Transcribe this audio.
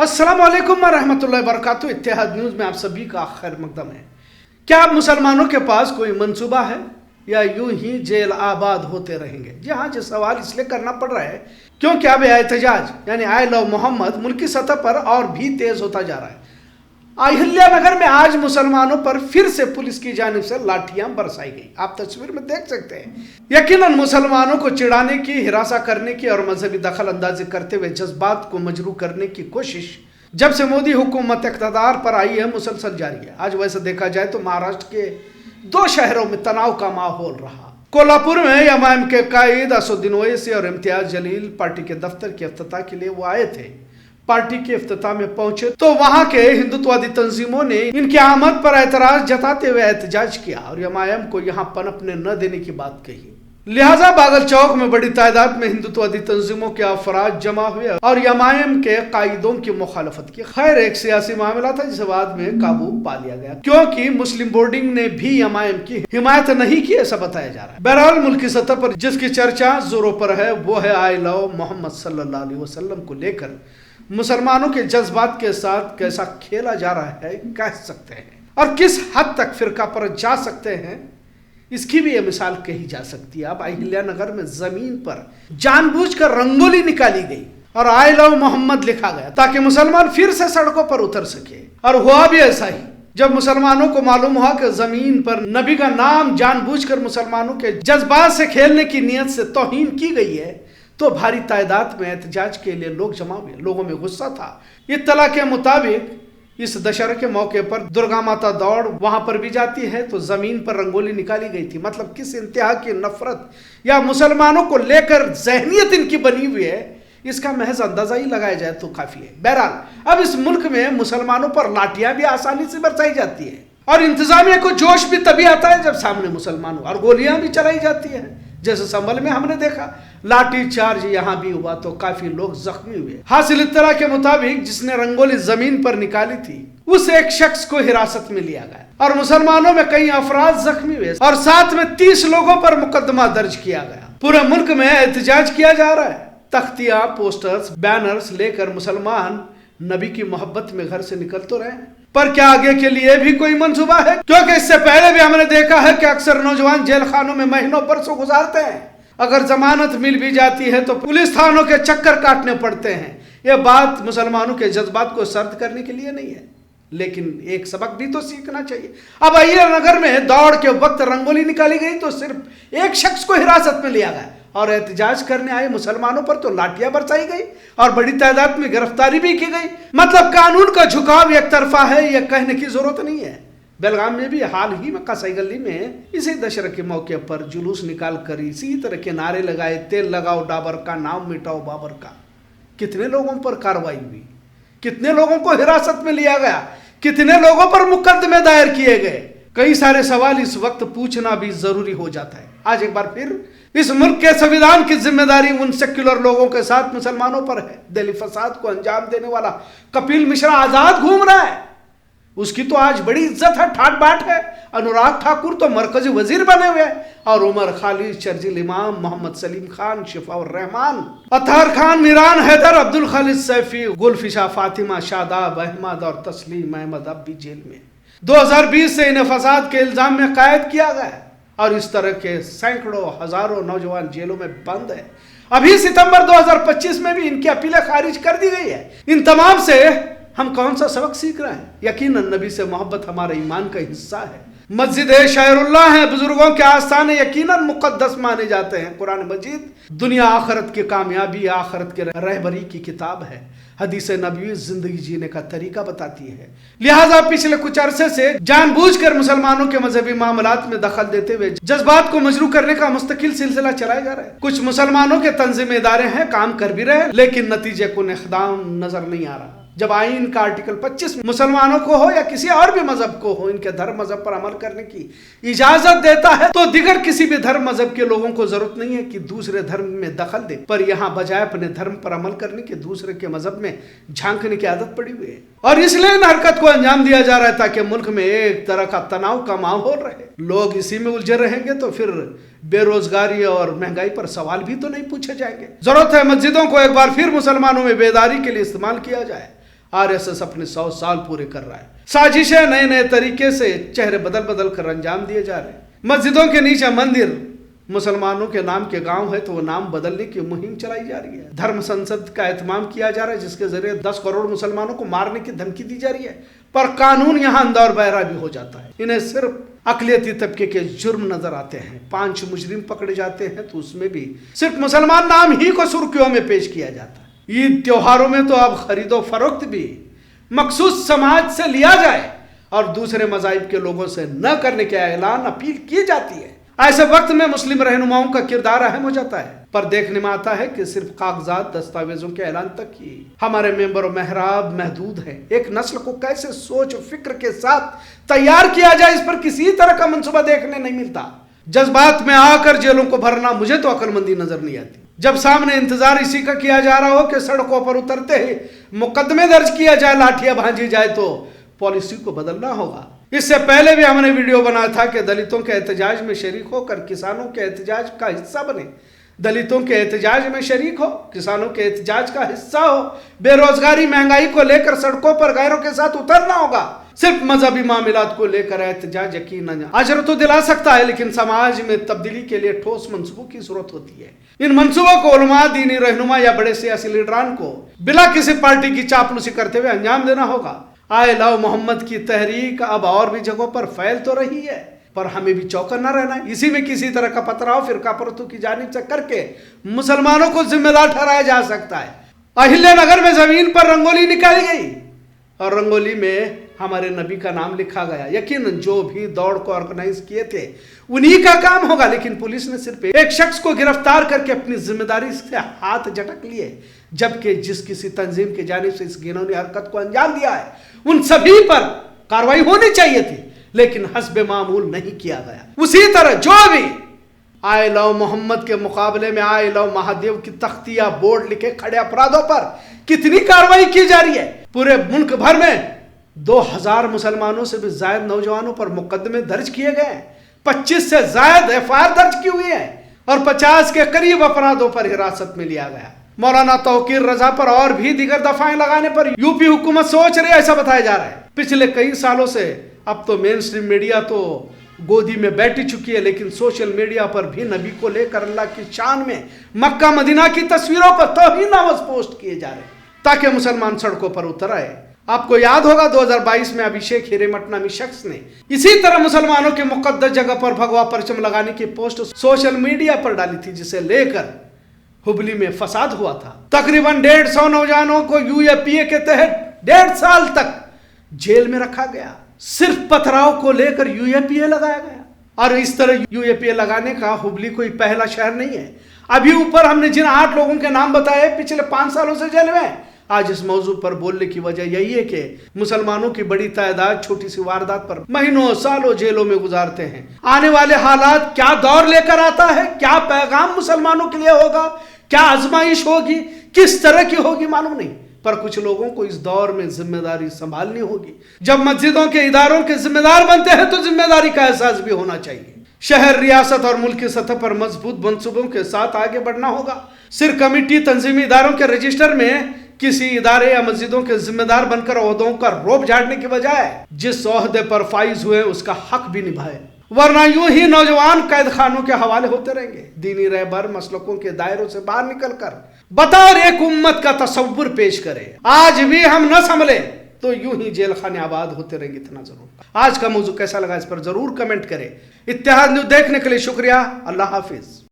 अस्सलाम वालेकुम रहमतुल्लाहि वबरकातुहू। इत्तेहाद न्यूज़ में आप सभी का खैर मकदम है। क्या अब मुसलमानों के पास कोई मंसूबा है या यूं ही जेल आबाद होते रहेंगे? जी हाँ, ये सवाल इसलिए करना पड़ रहा है क्योंकि अब एहतजाज यानी आई लव मोहम्मद मुल्की सतह पर और भी तेज होता जा रहा है। अहिल्या नगर में आज मुसलमानों पर फिर से पुलिस की जानिब से लाठियां बरसाई गई। आप तस्वीर में देख सकते हैं। यकीनन मुसलमानों को चिढ़ाने की, हिरासा करने की और मजहबी दखल अंदाजी करते हुए जज्बात को मजरू करने की कोशिश जब से मोदी हुकूमत इक़्तिदार पर आई है मुसलसल जारी है। आज वैसे देखा जाए तो महाराष्ट्र के 2 शहरों में तनाव का माहौल रहा। कोल्हापुर में एमआईएम के कायद असदुद्दीन ओवैसी और इम्तियाज जलील पार्टी के दफ्तर के इफ्तिताह के लिए वो आए थे। पार्टी के इफ्तिताह में पहुंचे तो वहां के हिंदुत्ववादी तंजीमों ने इनकी आमद पर एतराज जताते हुए एहतजाज किया और एमआईएम को यहां पनपने न देने की बात कही। लिहाजा बागल चौक में बड़ी तादाद में हिंदुत्ववादी तंजीमों के अफराद जमा हुए और एमआईएम के कायदों की मुखालफत की। खैर, एक सियासी मामला था जिसे बाद में काबू पा लिया गया क्योंकि मुस्लिम बोर्डिंग ने भी एमआईएम की हिमायत नहीं की, ऐसा बताया जा रहा है। बहरहाल मुल्क की सतह पर जिसकी चर्चा जोरों पर है वो है आई लव मोहम्मद सल्लल्लाहु अलैहि वसल्लम को लेकर मुसलमानों के जज्बात के साथ कैसा खेला जा रहा है कह सकते हैं, और किस हद तक फिरका पर जा सकते हैं इसकी भी ये मिसाल कही जा सकती है। अब अहिल्या नगर में जमीन पर जानबूझकर रंगोली निकाली गई और आई लव मोहम्मद लिखा गया ताकि मुसलमान फिर से सड़कों पर उतर सके, और हुआ भी ऐसा ही। जब मुसलमानों को मालूम हुआ कि जमीन पर नबी का नाम जानबूझकर मुसलमानों के जज्बात से खेलने की नीयत से तौहीन की गई है तो भारी तादाद में एहतजाज के लिए लोग जमा हुए। लोगों में गुस्सा था। इत्तला के मुताबिक इस दशहरे के मौके पर दुर्गा माता दौड़ वहां पर भी जाती है तो जमीन पर रंगोली निकाली गई थी। मतलब किस इंतहा की नफरत या मुसलमानों को लेकर जहनियत इनकी बनी हुई है इसका महज अंदाजा ही लगाया जाए तो काफी है। बहरहाल अब इस मुल्क में मुसलमानों पर लाठियां भी आसानी से बरसाई जाती है और इंतजामिया को जोश भी तभी आता है जब सामने मुसलमान हो, और गोलियां भी चलाई जाती है जैसे संभल में हमने देखा। लाठी चार्ज यहाँ भी हुआ तो काफी लोग जख्मी हुए। हासिल इत्तला के मुताबिक जिसने रंगोली जमीन पर निकाली थी उस एक शख्स को हिरासत में लिया गया और मुसलमानों में कई अफराद जख्मी हुए और साथ में 30 लोगों पर मुकदमा दर्ज किया गया। पूरे मुल्क में एहतजाज किया जा रहा है। तख्तियां, पोस्टर्स, बैनर्स लेकर मुसलमान नबी की मोहब्बत में घर से निकल तो रहे हैं, पर क्या आगे के लिए भी कोई मंसूबा है? क्योंकि इससे पहले भी हमने देखा है कि अक्सर नौजवान जेल खानों में महीनों बरसों गुजारते हैं। अगर जमानत मिल भी जाती है तो पुलिस थानों के चक्कर काटने पड़ते हैं। यह बात मुसलमानों के जज्बात को सर्द करने के लिए नहीं है, लेकिन एक सबक भी तो सीखना चाहिए। अब अहिल्या नगर में दौड़ के वक्त रंगोली निकाली गई तो सिर्फ एक शख्स को हिरासत में लिया गया और एहतजाज करने आए मुसलमानों पर तो लाठियां बरसाई गई और बड़ी तादाद में गिरफ्तारी भी की गई। मतलब कानून का झुकाव एक तरफा है, यह कहने की जरूरत नहीं है। बेलगाम में भी हाल ही में कसाई गली में इसी दशहरे के मौके पर जुलूस निकाल कर इसी तरह के नारे लगाए, तेल लगाओ डाबर का, नाम मिटाओ बाबर का। कितने लोगों पर कार्रवाई हुई, कितने लोगों को हिरासत में लिया गया, कितने लोगों पर मुकदमे दायर किए गए। कई सारे सवाल इस वक्त पूछना भी जरूरी हो जाता है। आज एक बार फिर इस मुल्क के संविधान की जिम्मेदारी उन सेक्युलर लोगों के साथ मुसलमानों पर है। दिल्ली फसाद को अंजाम देने वाला कपिल मिश्रा आजाद घूम रहा है, उसकी तो आज बड़ी इज्जत है, ठाट बाट है। अनुराग ठाकुर तो मरकजी वजीर बने हुए और उमर खालिद, शर्जील इमाम, मोहम्मद सलीम खान, शिफाउर रहमान, अतहर खान, मीरान हैदर, अब्दुल खालिद सैफी, गुलफिशा फातिमा, शादाब अहमद और तस्लीम अहमद अब भी जेल में। 2020 से इन्हें फसाद के इल्जाम में कैद किया गया और इस तरह के सैकड़ों हजारों नौजवान जेलों में बंद है। अभी सितंबर 2025 में भी इनकी अपीलें खारिज कर दी गई है। इन तमाम से हम कौन सा सबक सीख रहे हैं? यकीनन नबी से मोहब्बत हमारे ईमान का हिस्सा है। मस्जिद शायरुल्लाह है, बुजुर्गों के आस्थाने यकीनन मुकद्दस माने जाते हैं। कुरान मजीद दुनिया आखिरत की कामयाबी, आखिरत के रहबरी की किताब है। हदीस नबवी जिंदगी जीने का तरीका बताती है। लिहाजा पिछले कुछ अरसे से जानबूझकर मुसलमानों के मजहबी मामलात में दखल देते हुए जज्बात को मजरू करने का मुस्तकिल सिलसिला चलाया जा रहा है। कुछ मुसलमानों के तंजीमी इदारे हैं, काम कर भी रहे हैं, लेकिन नतीजे को इक़दाम नजर नहीं आ रहा। जब आईन का आर्टिकल 25 मुसलमानों को हो या किसी और भी मजहब को हो इनके धर्म मजहब पर अमल करने की इजाजत देता है तो दिगर किसी भी धर्म मजहब के लोगों को जरूरत नहीं है कि दूसरे धर्म में दखल दे, पर यहाँ बजाय अपने धर्म पर अमल करने के दूसरे के मजहब में झांकने की आदत पड़ी हुई है। और इसलिए इन हरकत को अंजाम दिया जा रहा है ताकि मुल्क में एक तरह का तनाव का माहौल रहे। लोग इसी में उलझे रहेंगे तो फिर बेरोजगारी और महंगाई पर सवाल भी तो नहीं पूछे जाएंगे। जरूरत है मस्जिदों को एक बार फिर मुसलमानों में बेदारी के लिए इस्तेमाल किया जाए। RSS अपने 100 साल पूरे कर रहा है। साजिशें नए नए तरीके से चेहरे बदल बदल कर अंजाम दिए जा रहे हैं। मस्जिदों के नीचे मंदिर, मुसलमानों के नाम के गांव है तो वो नाम बदलने की मुहिम चलाई जा रही है। धर्म संसद का एहतमाम किया जा रहा है जिसके जरिए 10 करोड़ मुसलमानों को मारने की धमकी दी जा रही है, पर कानून यहाँ अंधा और बहरा भी हो जाता है। इन्हें सिर्फ अकलियती तबके के जुर्म नजर आते हैं। 5 मुजरिम पकड़े जाते हैं तो उसमें भी सिर्फ मुसलमान नाम ही को सुर्खियों में पेश किया जाता है। ईद त्योहारों में तो अब खरीदो फरोख्त भी मखसूस समाज से लिया जाए और दूसरे मज़ाहिब के लोगों से न करने के ऐलान अपील की जाती है। ऐसे वक्त में मुस्लिम रहनुमाओं का किरदार अहम हो जाता है, पर देखने में आता है कि सिर्फ कागजात दस्तावेजों के ऐलान तक ही हमारे मेंबर और महराब महदूद हैं। एक नस्ल को कैसे सोच और फिक्र के साथ तैयार किया जाए, इस पर किसी तरह का मंसूबा देखने नहीं मिलता। जज्बात में आकर जेलों को भरना मुझे तो अक्लमंदी नजर नहीं आती। जब सामने इंतजार इसी का किया जा रहा हो कि सड़कों पर उतरते ही मुकदमे दर्ज किया जाए, लाठियां भांजी जाए, तो पॉलिसी को बदलना होगा। इससे पहले भी हमने वीडियो बनाया था कि दलितों के एहतजाज में शरीक होकर किसानों के एहतजाज का हिस्सा बने। दलितों के एहतजाज में शरीक हो, किसानों के एहतजाज का हिस्सा हो। बेरोजगारी महंगाई को लेकर सड़कों पर गैरों के साथ उतरना होगा। सिर्फ मजहबी मामलात को लेकर एहतजाज यकीनन अजर तो दिला सकता है, लेकिन समाज में तब्दीली के लिए ठोस मंसूबों की जरूरत होती है। इन मंसूबों को उलमा, दीनी रहनुमा या बड़े सियासी लीडरान को बिना किसी पार्टी की चापलूसी करते हुए अंजाम देना होगा। आई लव मोहम्मद की तहरीक अब और भी जगहों पर फैल तो रही है, पर हमें भी चौकन्ना रहना है। इसी में किसी तरह का पथराव फिरका परस्तों की जानिब से करके मुसलमानों को जिम्मेदार ठहराया जा सकता है। अहिल्यानगर में जमीन पर रंगोली निकाली गई और रंगोली में हमारे नबी का नाम लिखा गया। यकीनन जो भी दौड़ को ऑर्गेनाइज किए थे उन्हीं का काम होगा, लेकिन पुलिस ने सिर्फ एक शख्स को गिरफ्तार करके अपनी जिम्मेदारी से हाथ झटक लिए, जबकि जिस किसी तंजीम की जानिब से इस घिनौनी हरकत को अंजाम दिया है उन सभी पर कार्रवाई होनी चाहिए थी, लेकिन हस्बे मामूल नहीं किया गया। उसी तरह जो भी आई लव मोहम्मद के मुकाबले में आई लव महादेव की तख्तियां बोर्ड लिखे खड़े अपराधों पर कितनी कार्रवाई की जा रही है। पूरे मुल्क भर में 2000 मुसलमानों से भी ज्यादा नौजवानों पर मुकदमे दर्ज किए गए, 25 से ज्यादा FIR दर्ज की हुई है और 50 के करीब अपराधों पर हिरासत में लिया गया। मौलाना तौकीर रजा पर और भी दीगर दफाएं लगाने पर यूपी हुकूमत सोच रही है, ऐसा बताया जा रहा है। पिछले कई सालों से अब तो मेन स्ट्रीम मीडिया तो गोदी में बैठी चुकी है, लेकिन सोशल मीडिया पर भी नबी को लेकर अल्लाह की शान में मक्का मदीना की तस्वीरों पर तौहीन नामज़ पोस्ट किए जा रहे हैं ताकि मुसलमान सड़कों पर उतर आए। आपको याद होगा 2022 में अभिषेक हिरेमठ नामी शख्स ने इसी तरह मुसलमानों के मुकद्दस जगह पर भगवा परचम लगाने की पोस्ट सोशल मीडिया पर डाली थी, जिसे लेकर हुबली में फसाद हुआ था। तकरीबन 150 नौजवानों को UAPA के तहत 1.5 साल तक जेल में रखा गया। सिर्फ पथराव को लेकर UAPA लगाया गया, और इस तरह UAPA लगाने का हुबली कोई पहला शहर नहीं है। अभी ऊपर हमने जिन 8 लोगों के नाम बताए पिछले 5 सालों से जेल में, आज इस मौजू पर बोलने की वजह यही है कि मुसलमानों की बड़ी तादाद छोटी सी वारदात पर महीनों सालों जेलों में गुजारते हैं। आने वाले हालात क्या दौर लेकर आता है, क्या पैगाम मुसलमानों के लिए होगा, क्या आजमाइश होगी, किस तरह की होगी मालूम नहीं, पर कुछ लोगों को इस दौर में जिम्मेदारी संभालनी होगी। जब मस्जिदों के इदारों के जिम्मेदार बनते हैं तो जिम्मेदारी का एहसास भी होना चाहिए। शहर, रियासत और मुल्क की सतह पर मजबूत मंसूबों के साथ आगे बढ़ना होगा। सिर्फ कमेटी, तंजीमी इदारों के रजिस्टर में किसी इदारे या मस्जिदों के जिम्मेदार बनकर ओहदों का रोब झाड़ने की बजाय जिस ओहदे पर फाइज हुए उसका हक भी निभाए, वरना यूं ही नौजवान कैद खानों के हवाले होते रहेंगे। दीनी रहबर मसलकों के दायरों से बाहर निकलकर बतौर एक उम्मत का तसव्वुर पेश करे। आज भी हम न संभले तो यूं ही जेल खाने आबाद होते रहेंगे, इतना जरूर। आज का मौजू कैसा लगा इस पर जरूर कमेंट करें। इत्तेहाद न्यूज़ देखने के लिए शुक्रिया। अल्लाह हाफिज।